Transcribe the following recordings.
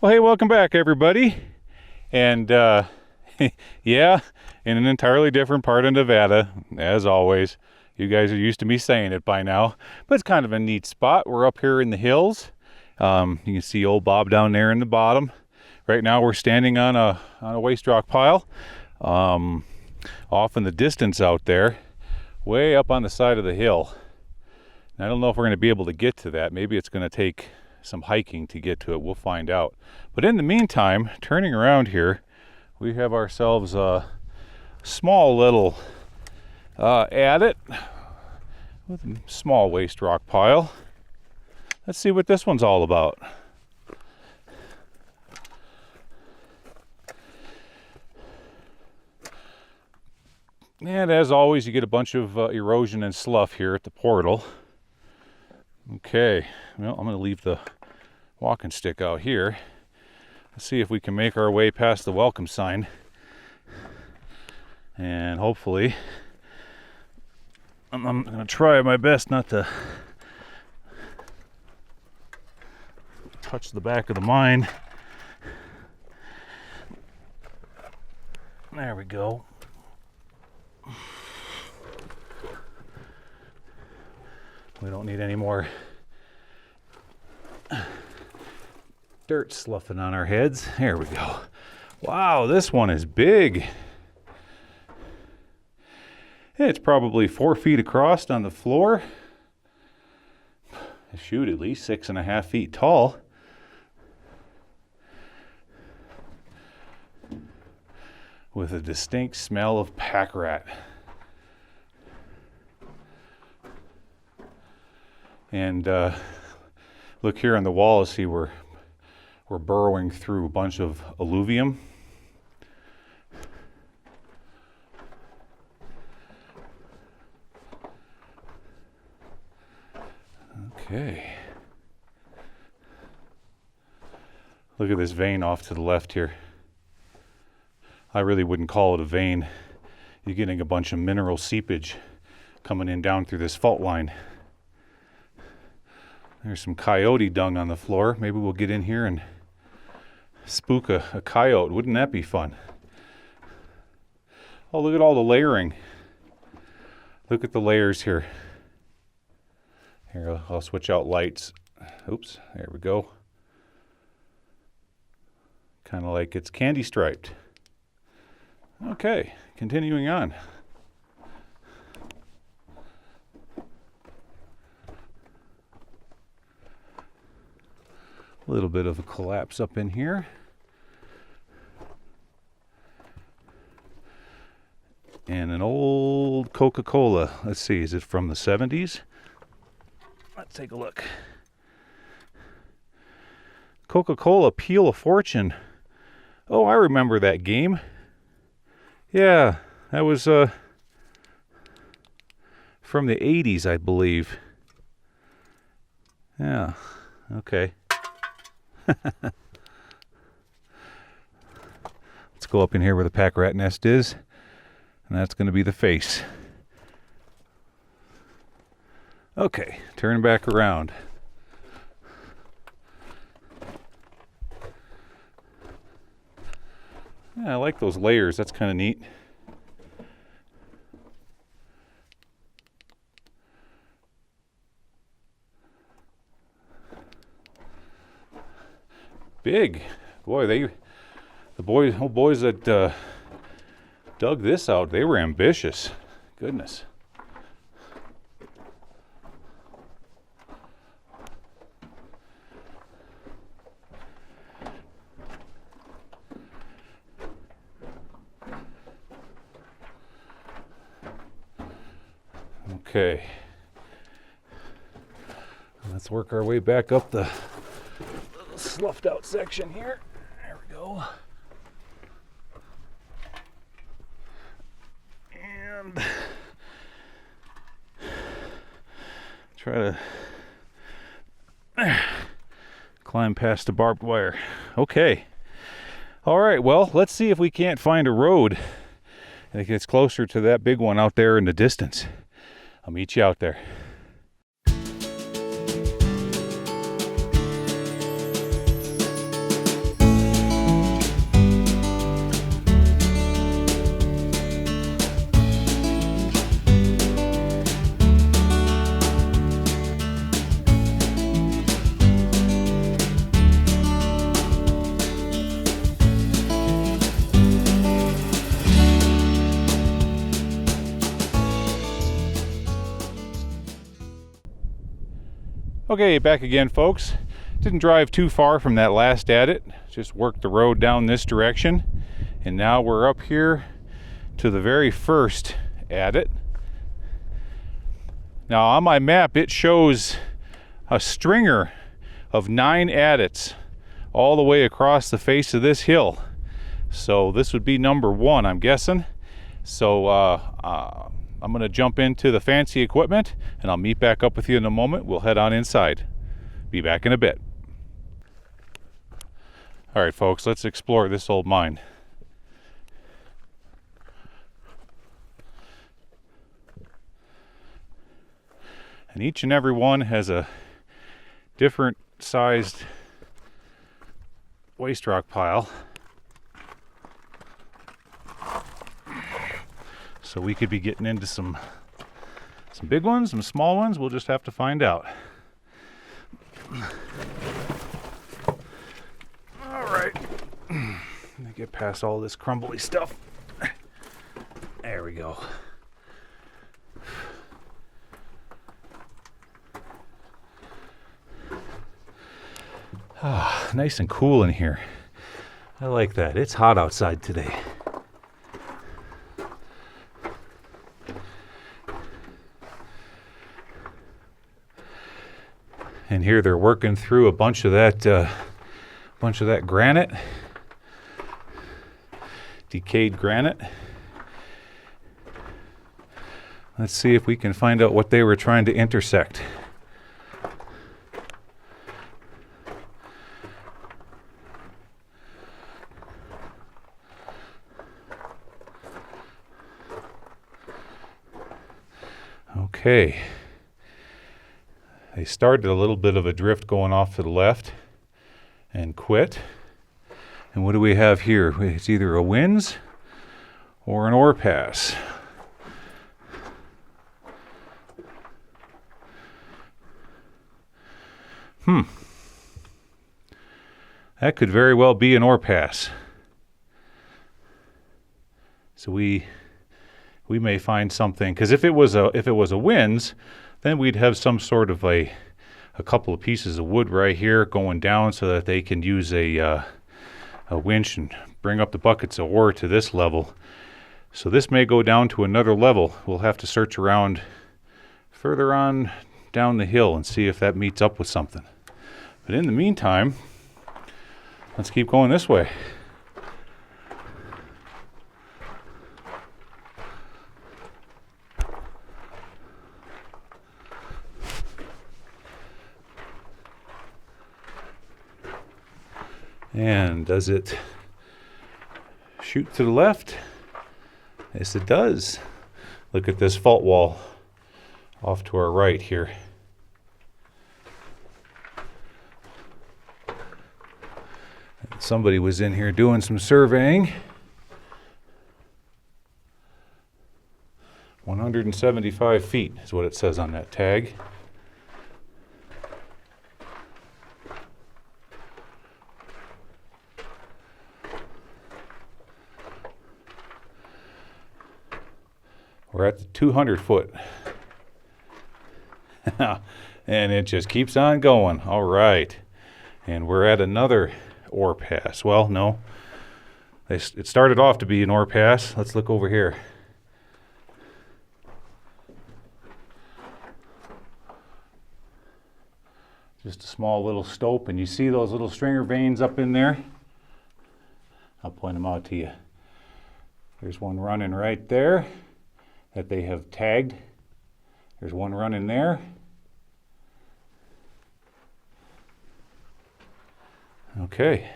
Well, hey, welcome back, everybody. And yeah, in an entirely different part of Nevada, as always. You guys are used to me saying it by now, but it's kind of a neat spot. We're up here in the hills. You can see old Bob down there in the bottom. Right now, we're standing on a waste rock pile, off in the distance out there, way up on the side of the hill. And I don't know if we're going to be able to get to that. Maybe it's going to take some hiking to get to it. We'll find out. But in the meantime, turning around here, we have ourselves a small little adit with a small waste rock pile. Let's see what this one's all about. And as always, you get a bunch of erosion and slough here at the portal. Okay, well, I'm going to leave the walking stick out here. Let's see if we can make our way past the welcome sign. And hopefully, I'm going to try my best not to touch the back of the mine. There we go. We don't need any more dirt sloughing on our heads. There we go. Wow, this one is big. It's probably 4 feet across on the floor. Shoot, at least 6.5 feet tall. With a distinct smell of pack rat. And look here on the wall, see we're burrowing through a bunch of alluvium. Okay. Look at this vein off to the left here. I really wouldn't call it a vein. You're getting a bunch of mineral seepage coming in down through this fault line. There's some coyote dung on the floor. Maybe we'll get in here and spook a coyote. Wouldn't that be fun? Oh, look at all the layering. Look at the layers here. Here, I'll switch out lights. Oops, there we go. Kind of like it's candy striped. Okay, continuing on. A little bit of a collapse up in here. And an old Coca-Cola. Let's see, is it from the 70s? Let's take a look. Coca-Cola Peel of Fortune. Oh, I remember that game. Yeah, that was from the 80s, I believe. Yeah, okay. Let's go up in here where the pack rat nest is, and that's going to be the face. Okay, turn back around. Yeah, I like those layers. That's kind of neat. Big. Boy, the boys that dug this out, they were ambitious. Goodness. Okay. Let's work our way back up the sloughed out section here. There we go. And try to climb past the barbed wire. Okay. All right, well, let's see if we can't find a road that gets closer to that big one out there in the distance. I'll meet you out there. Okay, back again, folks. Didn't drive too far from that last adit. Just worked the road down this direction. And now we're up here to the very first adit. Now on my map, it shows a stringer of 9 adits all the way across the face of this hill. So this would be number 1, I'm guessing. So I'm going to jump into the fancy equipment, and I'll meet back up with you in a moment. We'll head on inside. Be back in a bit. All right, folks, let's explore this old mine. And each and every one has a different sized waste rock pile. So we could be getting into some big ones, some small ones. We'll just have to find out. All right. Let me get past all this crumbly stuff. There we go. Ah, nice and cool in here. I like that. It's hot outside today. And here they're working through a bunch of that granite, decayed granite. Let's see if we can find out what they were trying to intersect. Okay. They started a little bit of a drift going off to the left and quit. And what do we have here? It's either a winze or an ore pass. That could very well be an ore pass. So we may find something, because if it was a winze, then we'd have some sort of a couple of pieces of wood right here going down so that they can use a winch and bring up the buckets of ore to this level. So this may go down to another level. We'll have to search around further on down the hill and see if that meets up with something. But in the meantime, let's keep going this way. And does it shoot to the left? Yes, it does. Look at this fault wall off to our right here. Somebody was in here doing some surveying. 175 feet is what it says on that tag. We're at the 200 foot. And it just keeps on going. All right. And we're at another ore pass. Well, no. It started off to be an ore pass. Let's look over here. Just a small little stope. And you see those little stringer veins up in there? I'll point them out to you. There's one running right there that they have tagged. There's one running there. Okay.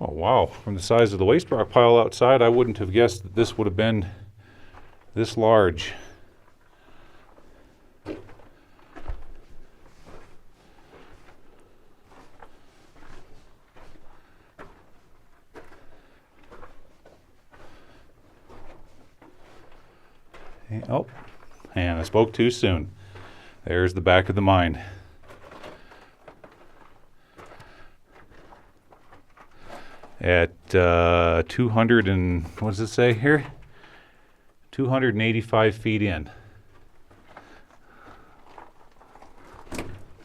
Oh wow, from the size of the waste rock pile outside, I wouldn't have guessed that this would have been this large. Oh, and I spoke too soon. There's the back of the mine. at 200 and, what does it say here? 285 feet in.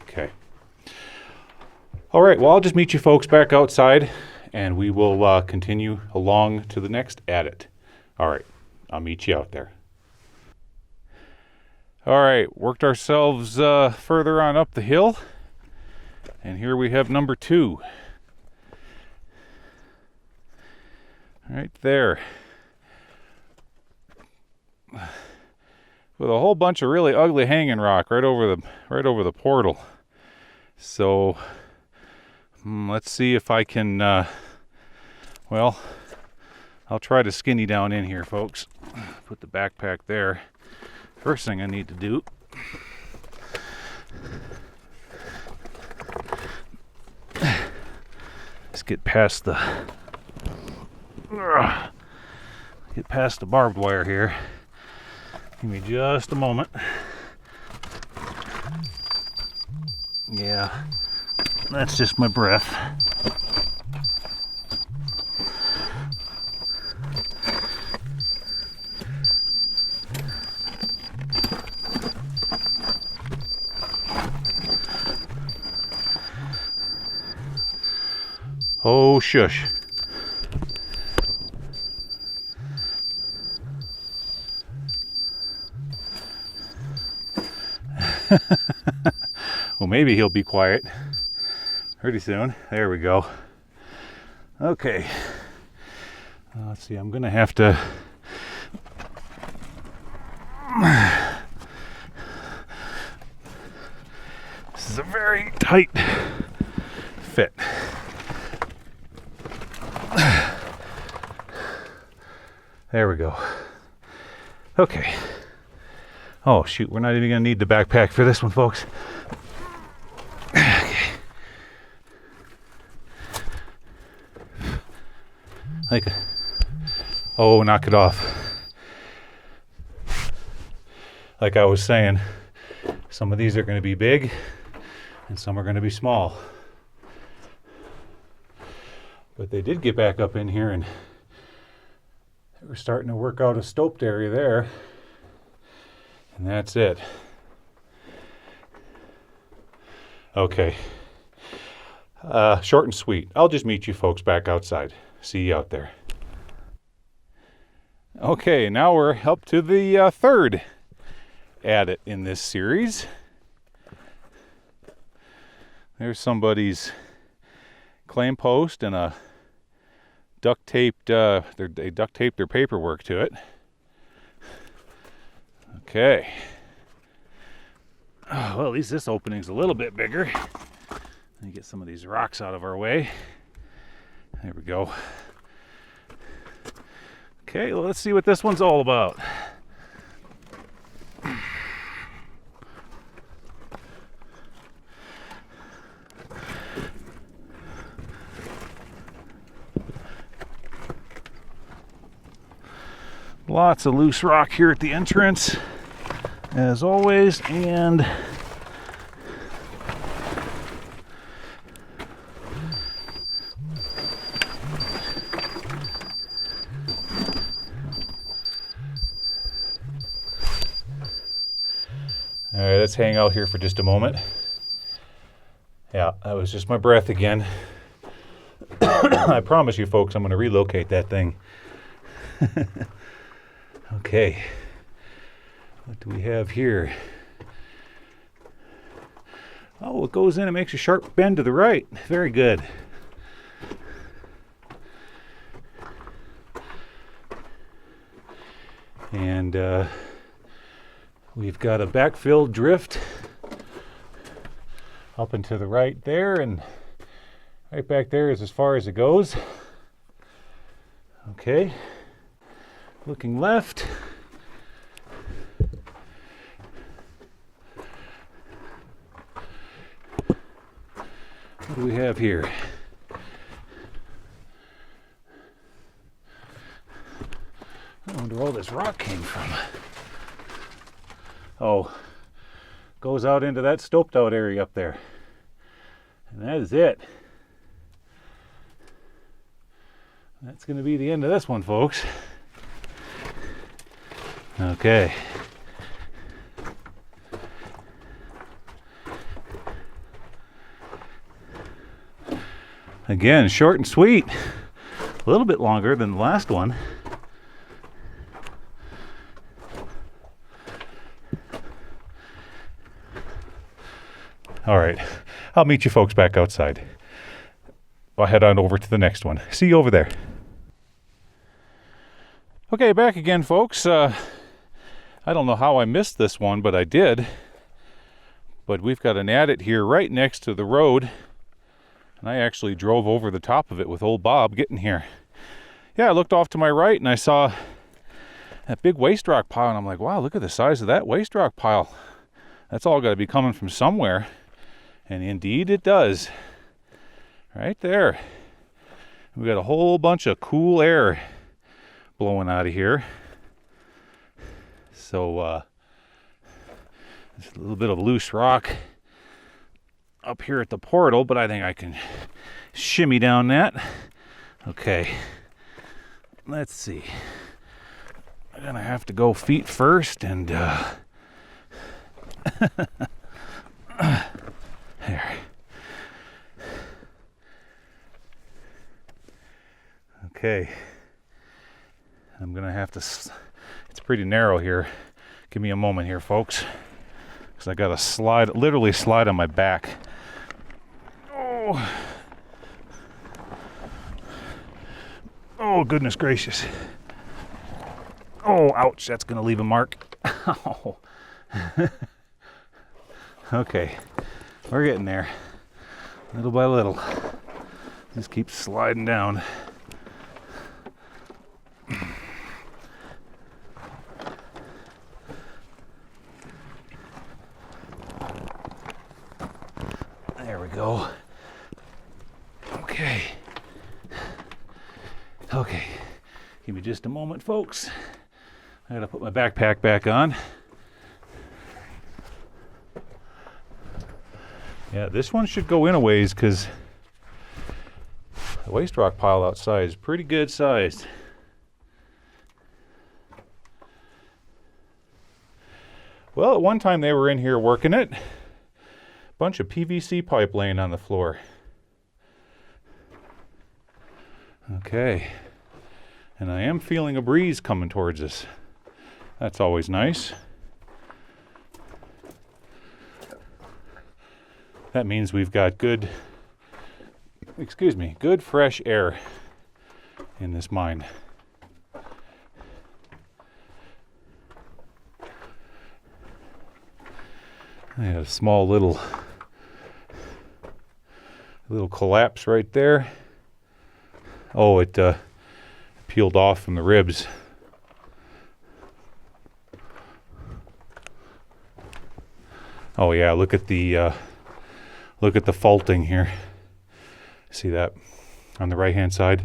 Okay. All right, well, I'll just meet you folks back outside, and we will continue along to the next adit. All right, I'll meet you out there. All right, worked ourselves further on up the hill, and here we have number 2. Right there. With a whole bunch of really ugly hanging rock right over the portal. So let's see if I can well, I'll try to skinny down in here, folks. Put the backpack there. First thing I need to do is get past the barbed wire here. Give me just a moment. Yeah, that's just my breath. Oh, shush. Well, maybe he'll be quiet pretty soon. There we go. Okay. Let's see, I'm gonna have to this is a very tight fit. There we go. Okay. Oh shoot, we're not even gonna need the backpack for this one, folks. Okay. Oh, knock it off. Like I was saying, some of these are gonna be big and some are gonna be small. But they did get back up in here and we're starting to work out a stoped area there. And that's it. Okay. Short and sweet. I'll just meet you folks back outside. See you out there. Okay, now we're up to the third adit in this series. There's somebody's claim post and a duct taped, they duct taped their paperwork to it. Okay. Oh, well, at least this opening's a little bit bigger. Let me get some of these rocks out of our way. There we go. Okay, well, let's see what this one's all about. Lots of loose rock here at the entrance, as always, and all right, let's hang out here for just a moment. Yeah, that was just my breath again. I promise you folks, I'm going to relocate that thing. Okay, what do we have here? Oh, it goes in and makes a sharp bend to the right. Very good. And we've got a backfill drift up and to the right there, and right back there is as far as it goes. Okay. Looking left. What do we have here? I wonder where all this rock came from. Oh, goes out into that stoped out area up there. And that is it. That's going to be the end of this one, folks. Okay. Again, short and sweet. A little bit longer than the last one. All right, I'll meet you folks back outside. I'll head on over to the next one. See you over there. Okay, back again, folks. I don't know how I missed this one, but I did. But we've got an adit here right next to the road. And I actually drove over the top of it with old Bob getting here. Yeah, I looked off to my right and I saw that big waste rock pile. And I'm like, wow, look at the size of that waste rock pile. That's all got to be coming from somewhere. And indeed it does. Right there. We got a whole bunch of cool air blowing out of here. So, there's a little bit of loose rock up here at the portal, but I think I can shimmy down that. Okay. Let's see. I'm gonna have to go feet first and, there. Okay, I'm gonna have to, it's pretty narrow here. Give me a moment here, folks, because I gotta slide, literally slide on my back. Oh, goodness gracious. Oh, ouch, that's gonna leave a mark. Ow. Okay, we're getting there, little by little. Just keep sliding down. There we go. Okay. Okay. Give me just a moment, folks. I gotta put my backpack back on. Yeah, this one should go in a ways because the waste rock pile outside is pretty good sized. Well, at one time they were in here working it. Bunch of PVC pipe laying on the floor. Okay. And I am feeling a breeze coming towards us. That's always nice. That means we've got good fresh air in this mine. I had a small little collapse right there. Oh, it peeled off from the ribs. Oh yeah, look at the faulting here. See that on the right hand side?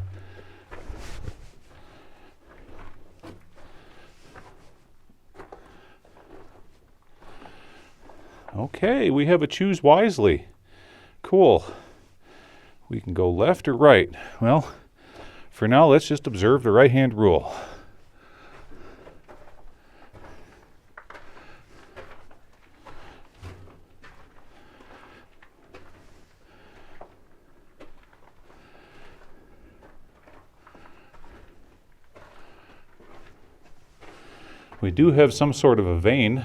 Okay, we have a choose wisely. Cool. We can go left or right. Well, for now, let's just observe the right-hand rule. We do have some sort of a vein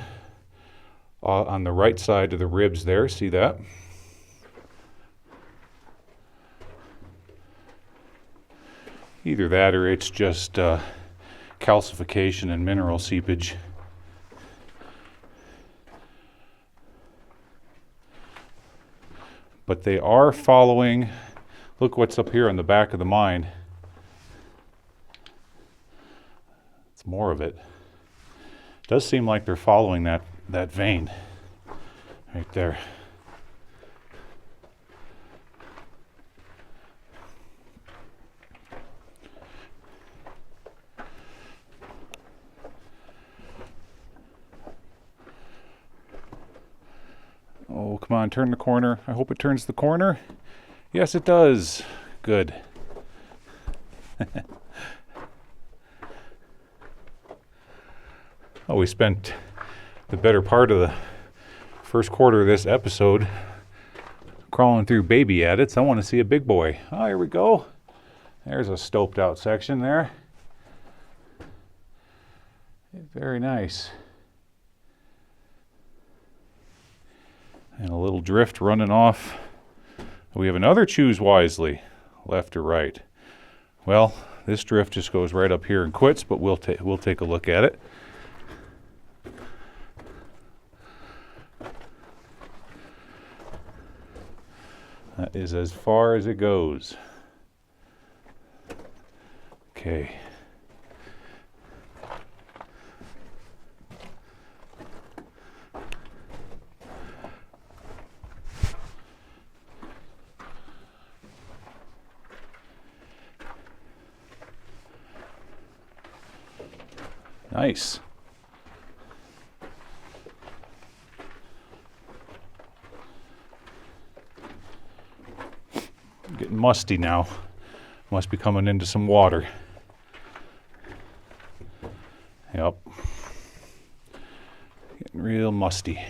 on the right side of the ribs there. See that? Either that or it's just calcification and mineral seepage. But they are following, look what's up here on the back of the mine. It's more of it. It does seem like they're following that vein right there. Oh, come on, turn the corner. I hope it turns the corner. Yes, it does. Good. Oh, we spent the better part of the first quarter of this episode crawling through baby adits. I want to see a big boy. Oh, here we go. There's a stoped out section there. Very nice. And a little drift running off. We have another choose wisely, left or right. Well, this drift just goes right up here and quits, but we'll take a look at it. That is as far as it goes. Okay. Nice. Getting musty now. Must be coming into some water. Yep. Getting real musty.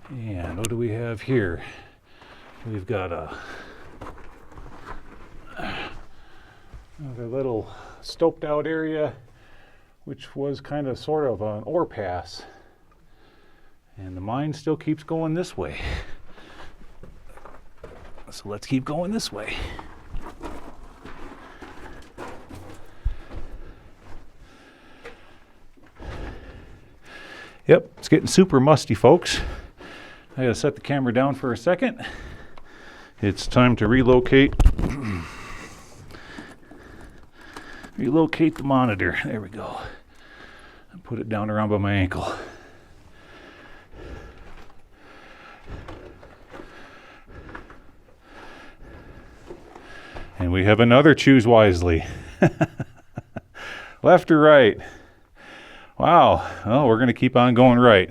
And what do we have here? We've got another little stoped out area, which was kind of sort of an ore pass. And the mine still keeps going this way. So let's keep going this way. Yep, it's getting super musty, folks. I gotta set the camera down for a second. It's time to relocate the monitor. There we go. And put it down around by my ankle. And we have another choose wisely. Left or right? Wow. Well, we're going to keep on going right.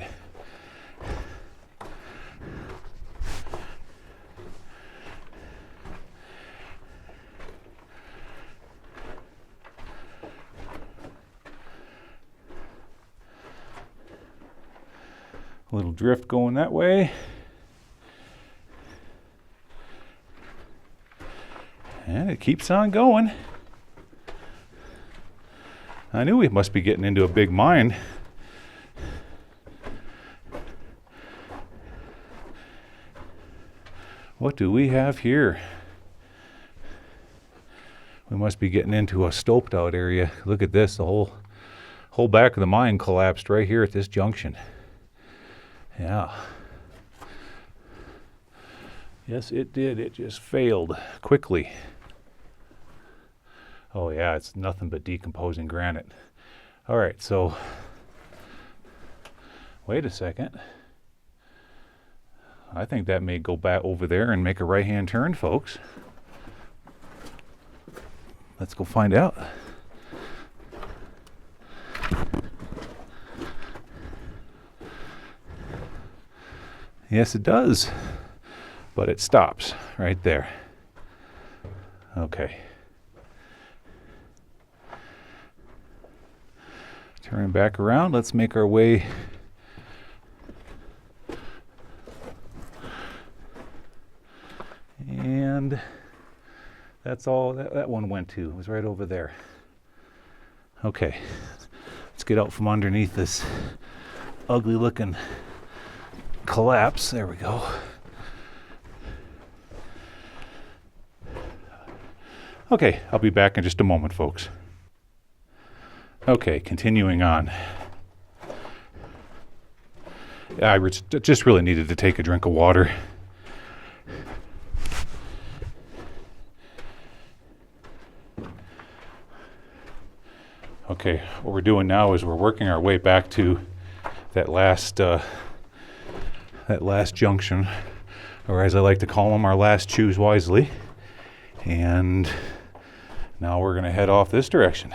A little drift going that way. And it keeps on going. I knew we must be getting into a big mine. What do we have here? We must be getting into a stoped out area. Look at this, the whole back of the mine collapsed right here at this junction. Yeah. Yes, it did. It just failed quickly. Oh yeah, it's nothing but decomposing granite. All right, so wait a second. I think that may go back over there and make a right-hand turn, folks. Let's go find out. Yes, it does, but it stops right there. Okay. Turning back around, let's make our way and that's all that one went to. It was right over there. Okay, let's get out from underneath this ugly looking collapse. There we go. Okay, I'll be back in just a moment, folks. Okay, continuing on. I just really needed to take a drink of water. Okay, what we're doing now is we're working our way back to that last junction, or as I like to call them, our last choose wisely. And now we're going to head off this direction.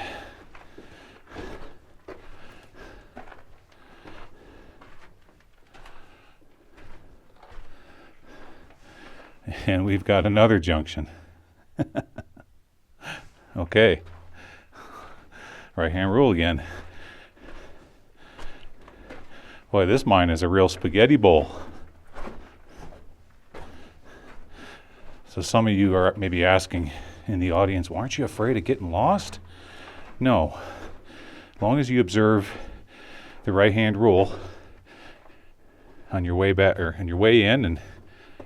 And we've got another junction. Okay. Right hand rule again. Boy, this mine is a real spaghetti bowl. So some of you are maybe asking in the audience, well, aren't you afraid of getting lost? No. As long as you observe the right hand rule on your way back, or on your way in and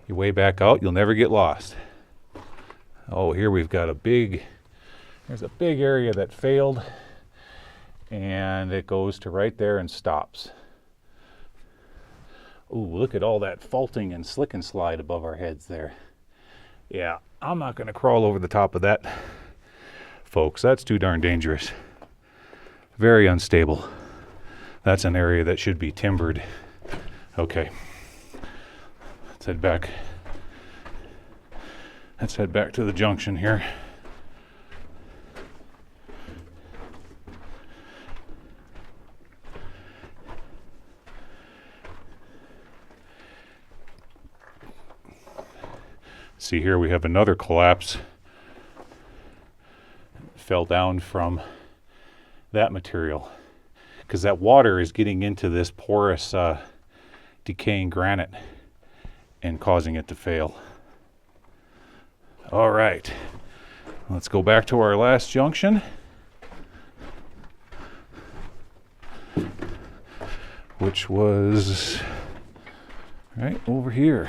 your way back out, you'll never get lost. Oh, here we've got there's a big area that failed, and it goes to right there and stops. Ooh, look at all that faulting and slick and slide above our heads there. Yeah, I'm not going to crawl over the top of that, folks. That's too darn dangerous. Very unstable. That's an area that should be timbered. Okay, let's head back. Let's head back to the junction here. See here we have another collapse. Fell down from that material because that water is getting into this porous decaying granite and causing it to fail. All right, let's go back to our last junction, which was right over here.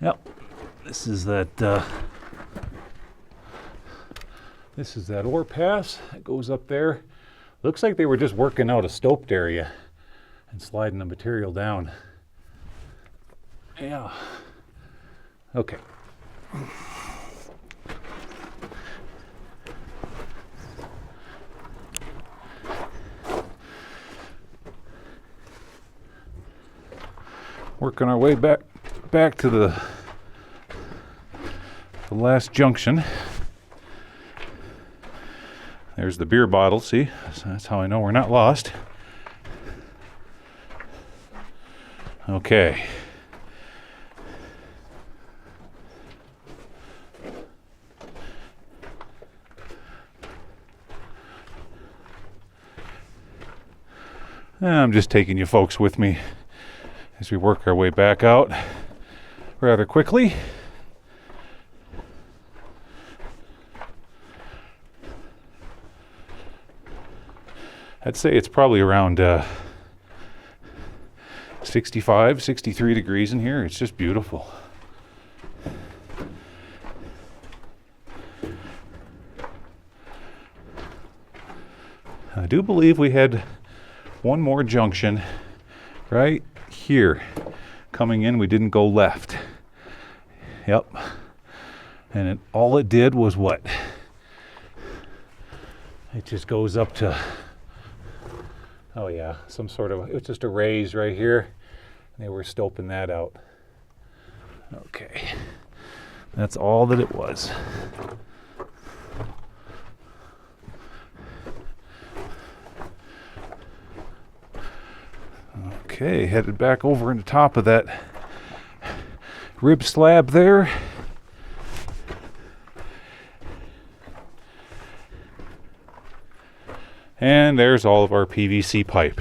Yep, this is that ore pass that goes up there. Looks like they were just working out a stoped area and sliding the material down. Yeah. Okay. Working our way back to the last junction. There's the beer bottle, see? So that's how I know we're not lost. Okay. I'm just taking you folks with me as we work our way back out rather quickly. I'd say it's probably around 65, 63 degrees in here. It's just beautiful. I do believe we had one more junction right here. Coming in, we didn't go left. Yep. And all it did was what? It just goes up to, oh yeah, some sort of, it's just a raise right here. And they were stoping that out. Okay. That's all that it was. Okay, headed back over into top of that rib slab there. And there's all of our PVC pipe.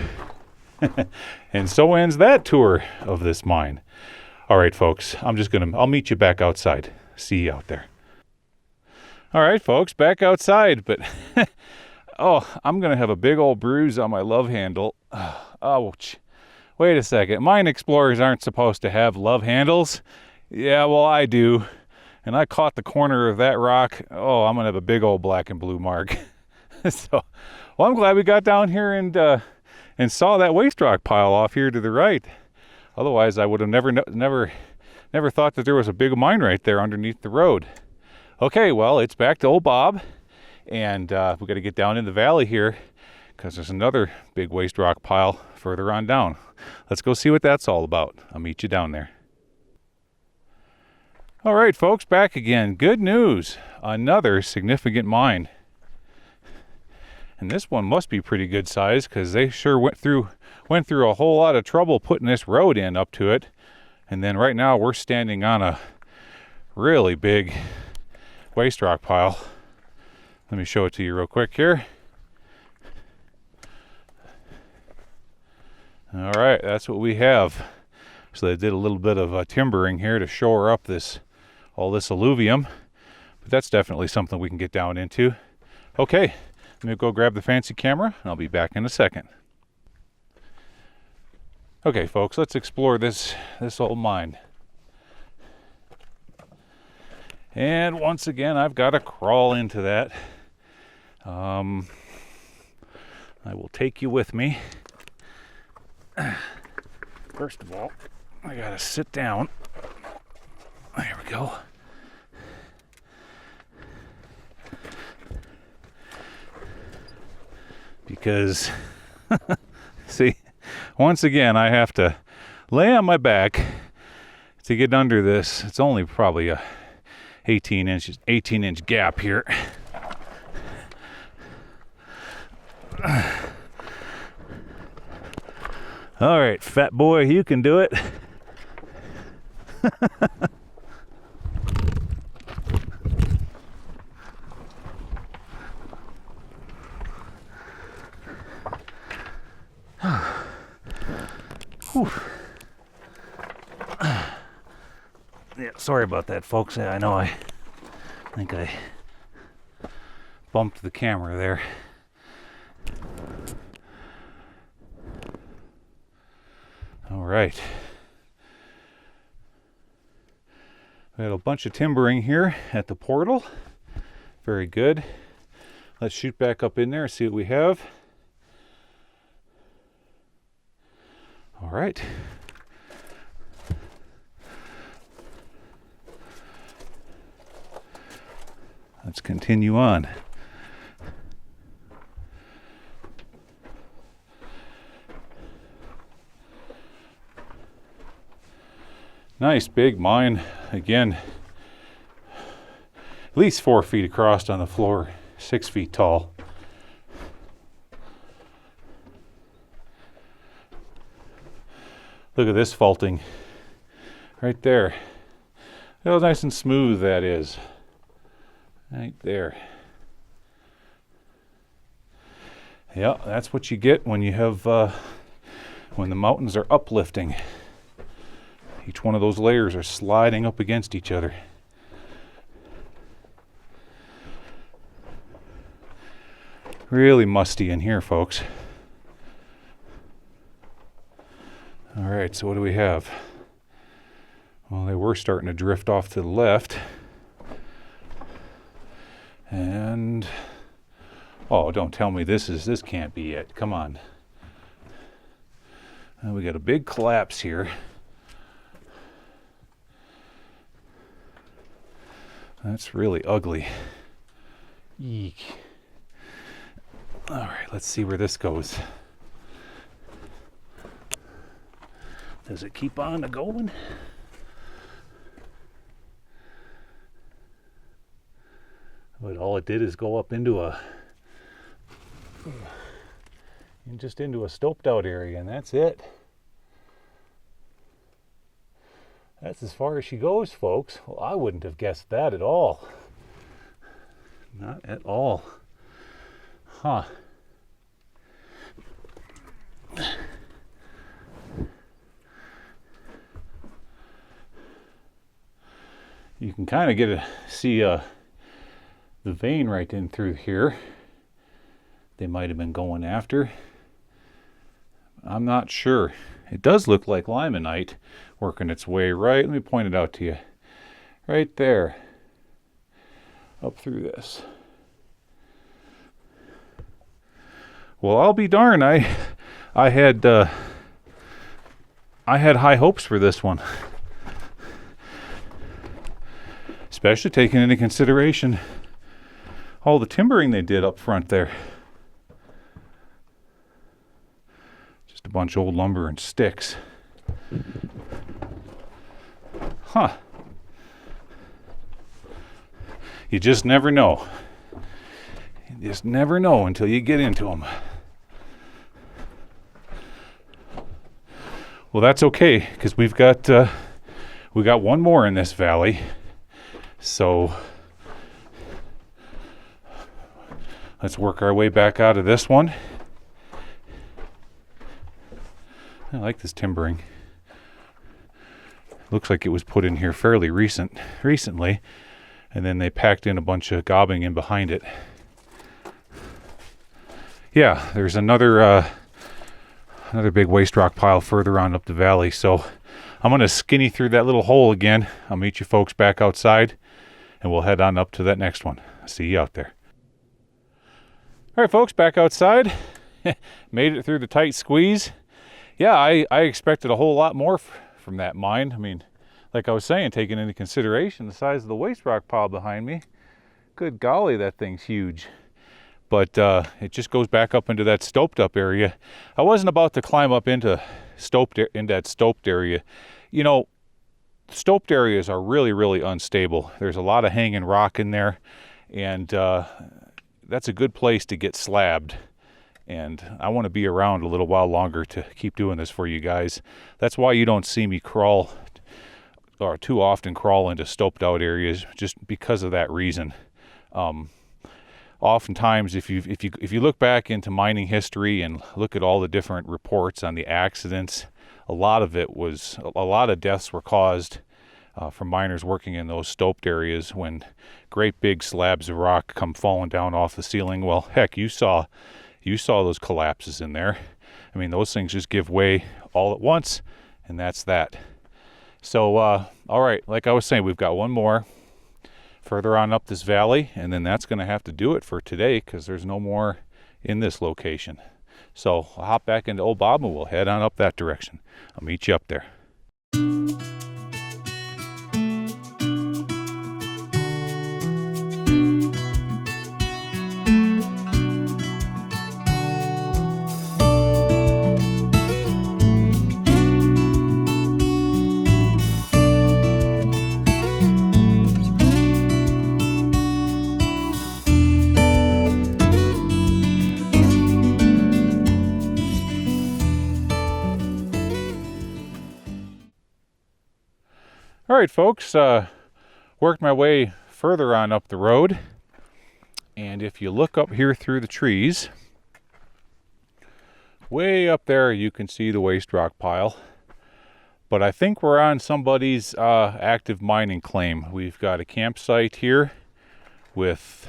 And so ends that tour of this mine. All right, folks, I'll meet you back outside. See you out there. All right, folks, back outside, but oh, I'm gonna have a big old bruise on my love handle. Ouch. Wait a second, mine explorers aren't supposed to have love handles. Yeah, well, I do. And I caught the corner of that rock. Oh, I'm gonna have a big old black and blue mark. So, well, I'm glad we got down here and saw that waste rock pile off here to the right. Otherwise, I would have never thought that there was a big mine right there underneath the road. Okay, well, it's back to old Bob, and we got to get down in the valley here because there's another big waste rock pile further on down. Let's go see what that's all about. I'll meet you down there. All right, folks, back again. Good news. Another significant mine. And this one must be pretty good size, because they sure went through a whole lot of trouble putting this road in up to it. And then right now we're standing on a really big waste rock pile. Let me show it to you real quick here. All right, that's what we have. So they did a little bit of timbering here to shore up all this alluvium, but that's definitely something we can get down into. Okay, let me go grab the fancy camera and I'll be back in a second. Okay folks, let's explore this old mine. And once again, I've got to crawl into that. I will take you with me. First of all, I gotta sit down. There we go. Because, see, once again, I have to lay on my back to get under this. It's only probably a 18-inch gap here. All right, fat boy, you can do it. Yeah, sorry about that, folks. I know I think I bumped the camera there. All right. We had a bunch of timbering here at the portal. Very good. Let's shoot back up in there and see what we have. All right. Let's continue on. Nice big mine. Again, at least 4 feet across on the floor, 6 feet tall. Look at this faulting right there. Look how nice and smooth that is. Right there. Yeah, that's what you get when you have when the mountains are uplifting. Each one of those layers are sliding up against each other. Really musty in here, folks. All right, so what do we have? Well, they were starting to drift off to the left. And, oh, don't tell me this can't be it. Come on. We got a big collapse here. That's really ugly. Eek. All right, let's see where this goes. Does it keep on going? But all it did is go up into just into a stoped out area, and that's it. That's as far as she goes, folks. Well, I wouldn't have guessed that at all. Not at all. Huh. You can kind of see the vein right in through here. They might have been going after. I'm not sure. It does look like limonite working its way right. Let me point it out to you. Right there. Up through this. Well, I'll be darned. I had high hopes for this one. Especially taking into consideration all the timbering they did up front there. Just a bunch of old lumber and sticks. Huh. You just never know. You You just never know until you get into them. Well, that's okay, because we got one more in this valley. So let's work our way back out of this one. I like this timbering. Looks like it was put in here fairly recently, and then they packed in a bunch of gobbing in behind it. Yeah, there's another big waste rock pile further on up the valley, so I'm going to skinny through that little hole again. I'll meet you folks back outside, and we'll head on up to that next one. See you out there. All right, folks, back outside. Made it through the tight squeeze. Yeah, I expected a whole lot more from that mine. I mean, like I was saying, taking into consideration the size of the waste rock pile behind me, good golly, that thing's huge. But it just goes back up into that stoped up area. I wasn't about to climb up into that stoped area. You know, stoped areas are really, really unstable. There's a lot of hanging rock in there, and that's a good place to get slabbed. And I want to be around a little while longer to keep doing this for you guys. That's why you don't see me crawl, or too often crawl into stoped out areas, just because of that reason. Oftentimes, if you look back into mining history and look at all the different reports on the accidents, a lot of deaths were caused from miners working in those stoped areas when great big slabs of rock come falling down off the ceiling. Well, heck, you saw those collapses in there. I mean, those things just give way all at once, and that's that. So, all right, like I was saying, we've got one more further on up this valley, and then that's going to have to do it for today, because there's no more in this location. So I'll hop back into Old Bob, and we'll head on up that direction. I'll meet you up there. All right, folks, worked my way further on up the road, and if you look up here through the trees, way up there you can see the waste rock pile. But I think we're on somebody's active mining claim. We've got a campsite here with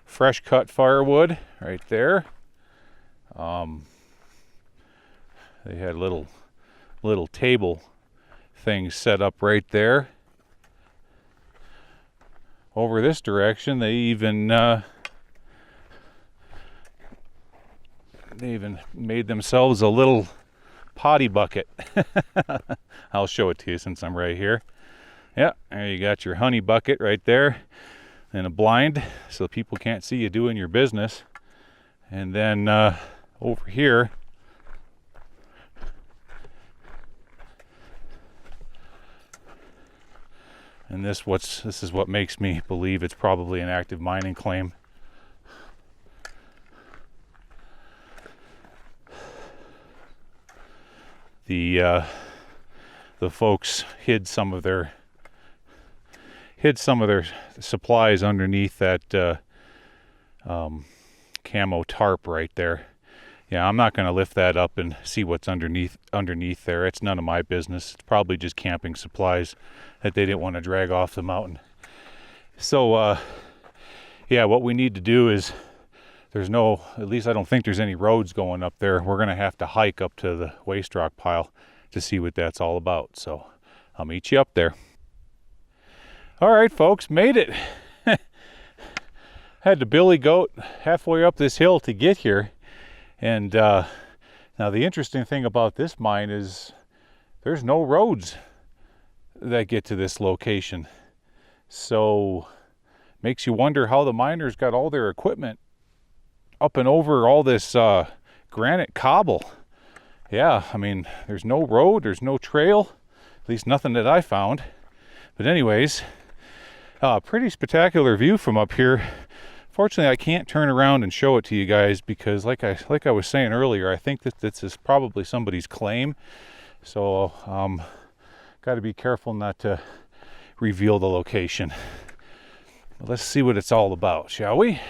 fresh cut firewood right there. They had little table things set up right there. Over this direction, they even made themselves a little potty bucket. I'll show it to you since I'm right here. Yeah, there you got your honey bucket right there, and a blind so people can't see you doing your business. And then over here, and this is what makes me believe it's probably an active mining claim. The folks hid some of their supplies underneath that camo tarp right there. Yeah, I'm not going to lift that up and see what's underneath there. It's none of my business. It's probably just camping supplies that they didn't want to drag off the mountain. So, yeah, what we need to do is, at least I don't think there's any roads going up there. We're going to have to hike up to the waste rock pile to see what that's all about. So I'll meet you up there. All right, folks, made it. Had to billy goat halfway up this hill to get here. And now the interesting thing about this mine is there's no roads that get to this location. So makes you wonder how the miners got all their equipment up and over all this granite cobble. Yeah, I mean, there's no road, there's no trail, at least nothing that I found. But anyways, pretty spectacular view from up here Unfortunately, I can't turn around and show it to you guys because, like I was saying earlier, I think that this is probably somebody's claim. So, got to be careful not to reveal the location. But let's see what it's all about, shall we?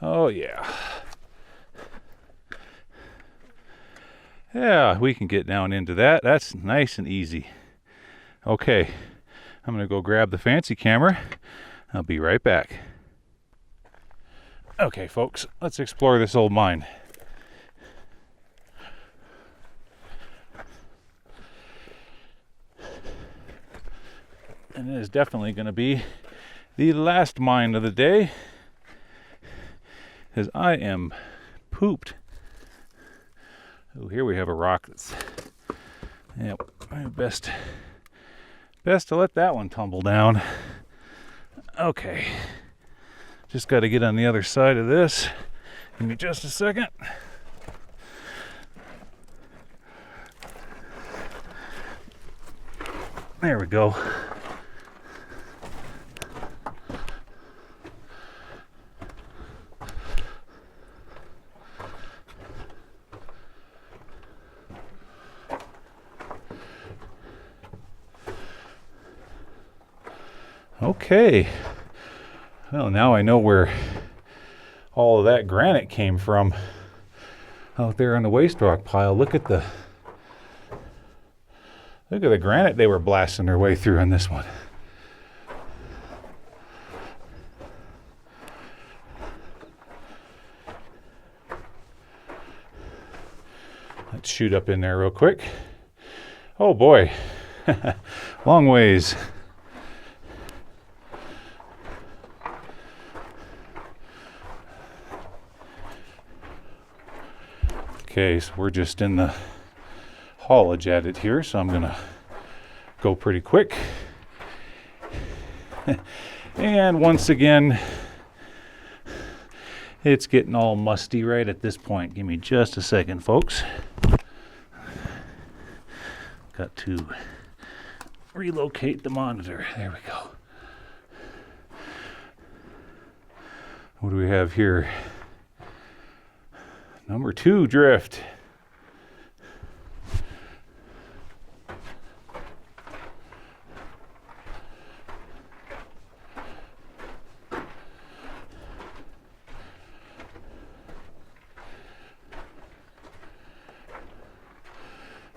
Oh yeah. Yeah, we can get down into that. That's nice and easy. Okay, I'm gonna go grab the fancy camera. I'll be right back. Okay, folks, let's explore this old mine. And it is definitely going to be the last mine of the day, because I am pooped. Oh, here we have a rock that's, yep, best to let that one tumble down. Okay, just got to get on the other side of this. Give me just a second. There we go. Okay, well, now I know where all of that granite came from out there on the waste rock pile. Look at the granite they were blasting their way through on this one. Let's shoot up in there real quick. Oh boy, long ways. Okay, so we're just in the haulage at it here, so I'm gonna go pretty quick. And once again, it's getting all musty right at this point. Give me just a second, folks. Got to relocate the monitor. There we go. What do we have here? Number 2 drift.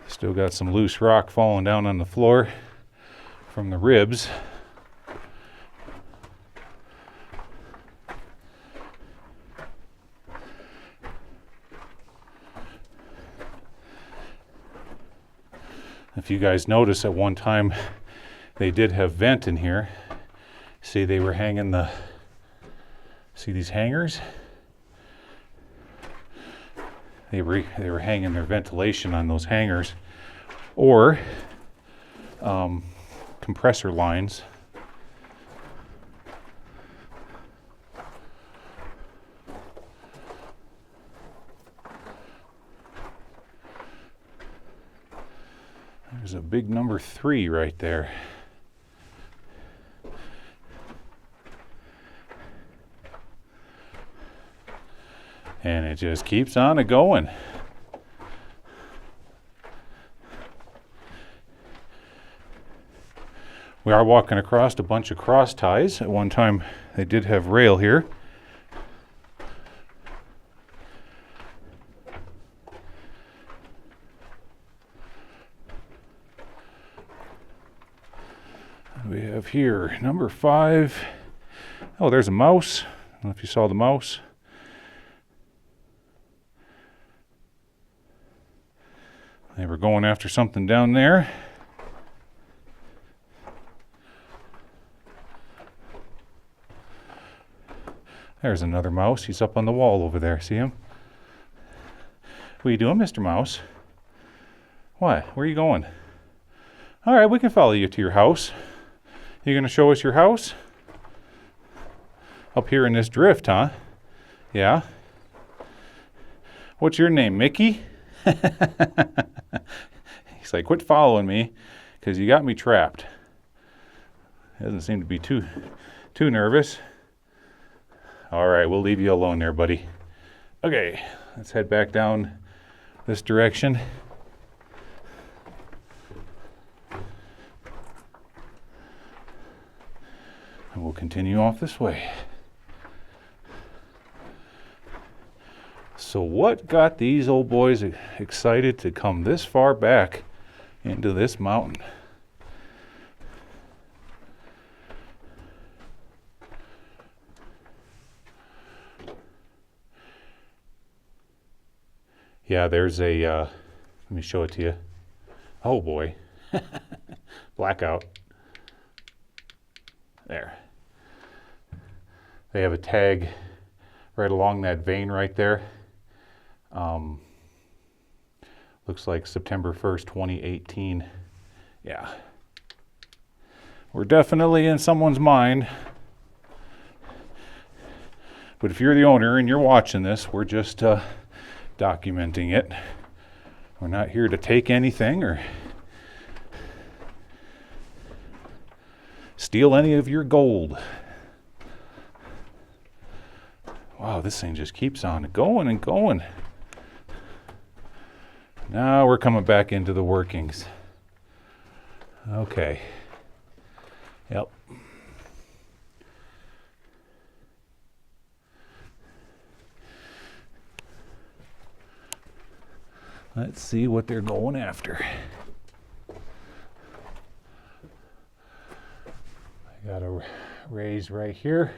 Still got some loose rock falling down on the floor from the ribs. If you guys notice, at one time they did have vent in here. See, they were hanging see these hangers? They were hanging their ventilation on those hangers, or compressor lines. There's a big number 3 right there. And it just keeps on going. We are walking across a bunch of cross ties. At one time they did have rail here. We have here number 5. Oh, there's a mouse. I don't know if you saw the mouse. They were going after something down there. There's another mouse. He's up on the wall over there. See him? What are you doing, Mr. Mouse? What? Where are you going? All right, we can follow you to your house. You gonna show us your house? Up here in this drift, huh? Yeah. What's your name, Mickey? He's like, quit following me because you got me trapped. He doesn't seem to be too nervous. All right, we'll leave you alone there, buddy. Okay, let's head back down this direction. And we'll continue off this way. So what got these old boys excited to come this far back into this mountain? Yeah, there's a, let me show it to you. Oh boy, blackout. There. They have a tag right along that vein right there. Looks like September 1st, 2018. Yeah. We're definitely in someone's mind. But if you're the owner and you're watching this, we're just documenting it. We're not here to take anything or steal any of your gold. Wow, this thing just keeps on going and going. Now we're coming back into the workings. Okay. Yep. Let's see what they're going after. I got a raise right here.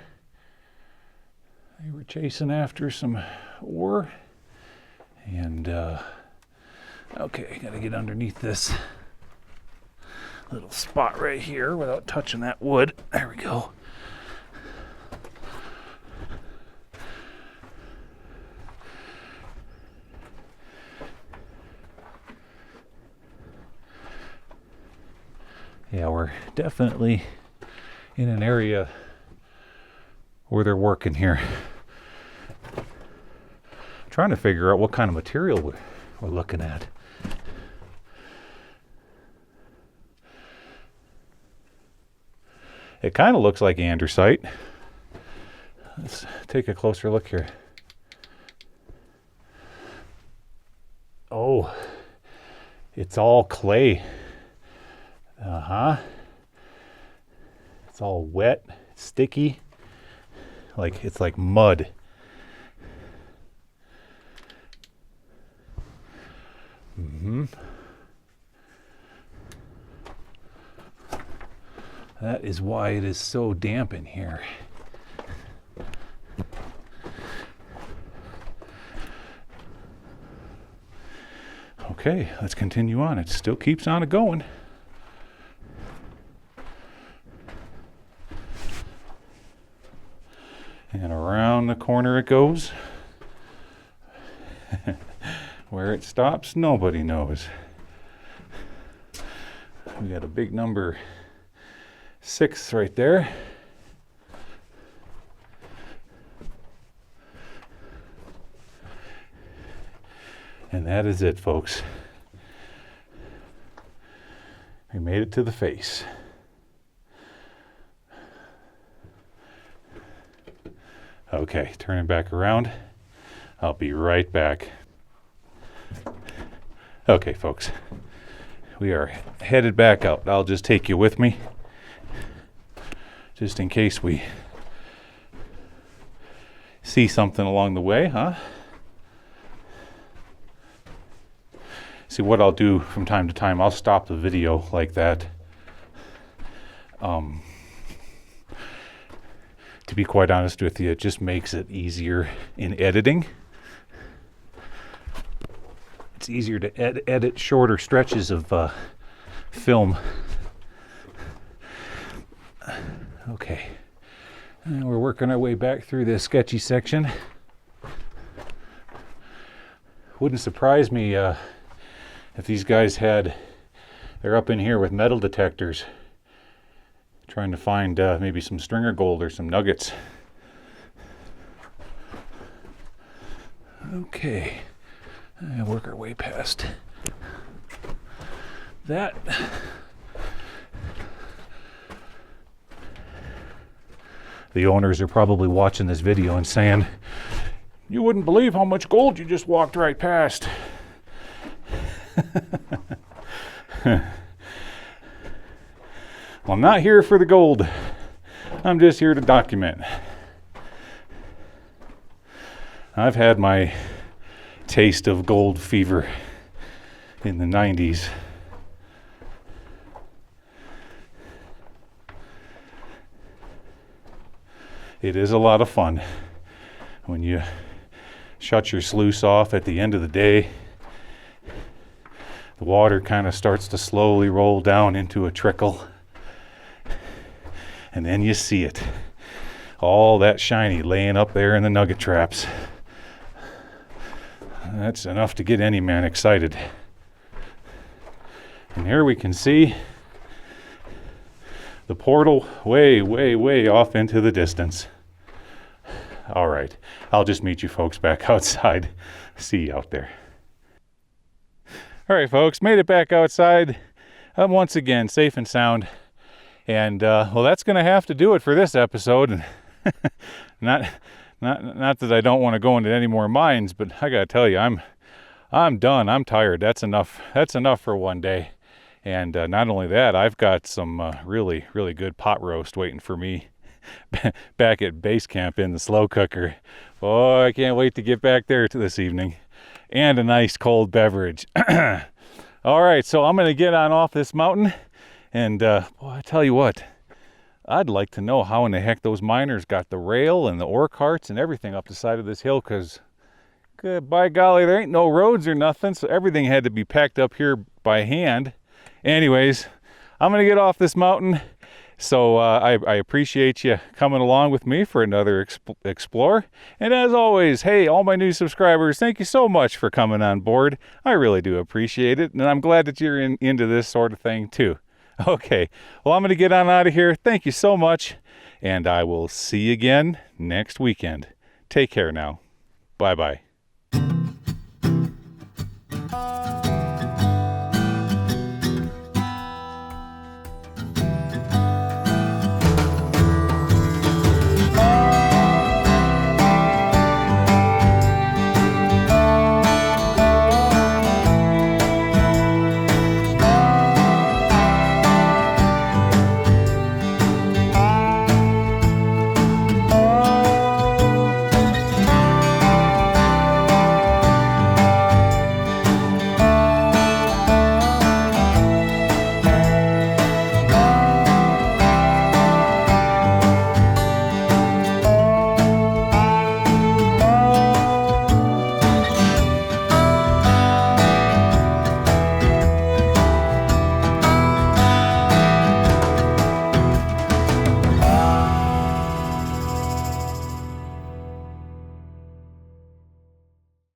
They were chasing after some ore. And, okay, gotta get underneath this little spot right here without touching that wood. There we go. Yeah, we're definitely in an area where they're working here. Trying to figure out what kind of material we're looking at. It kind of looks like andesite. Let's take a closer look here. Oh, it's all clay. It's all wet, sticky, like it's like mud. That is why it is so damp in here. Okay, let's continue on. It still keeps on going. And around the corner it goes. Where it stops, nobody knows. We got a big number 6 right there. And that is it, folks. We made it to the face. Okay, turning back around. I'll be right back. Okay, folks. We are headed back out. I'll just take you with me, just in case we see something along the way, huh? See, what I'll do from time to time, I'll stop the video like that. To be quite honest with you, it just makes it easier in editing. It's easier to edit shorter stretches of film. Okay, and we're working our way back through this sketchy section. Wouldn't surprise me if these guys they're up in here with metal detectors, trying to find maybe some stringer gold or some nuggets. Okay, and work our way past that the owners are probably watching this video and saying, you wouldn't believe how much gold you just walked right past. Well, I'm not here for the gold. I'm just here to document. I've had my taste of gold fever in the 90s. It is a lot of fun when you shut your sluice off at the end of the day. The water kind of starts to slowly roll down into a trickle. And then you see it. All that shiny laying up there in the nugget traps. That's enough to get any man excited. And here we can see the portal way, way, way off into the distance. All right, I'll just meet you folks back outside. See you out there. All right, folks, made it back outside. I'm once again safe and sound. And, well, that's going to have to do it for this episode. not that I don't want to go into any more mines, but I got to tell you, I'm done. I'm tired. That's enough. That's enough for one day. And not only that, I've got some really, really good pot roast waiting for me back at base camp in the slow cooker. Oh, I can't wait to get back there this evening. And a nice cold beverage. All right, so I'm going to get on off this mountain. And boy, I tell you what, I'd like to know how in the heck those miners got the rail and the ore carts and everything up the side of this hill, because by golly, there ain't no roads or nothing, so everything had to be packed up here by hand. Anyways, I'm going to get off this mountain. So I appreciate you coming along with me for another explore. And as always, hey, all my new subscribers, thank you so much for coming on board. I really do appreciate it. And I'm glad that you're into this sort of thing too. Okay, well, I'm going to get on out of here. Thank you so much. And I will see you again next weekend. Take care now. Bye-bye.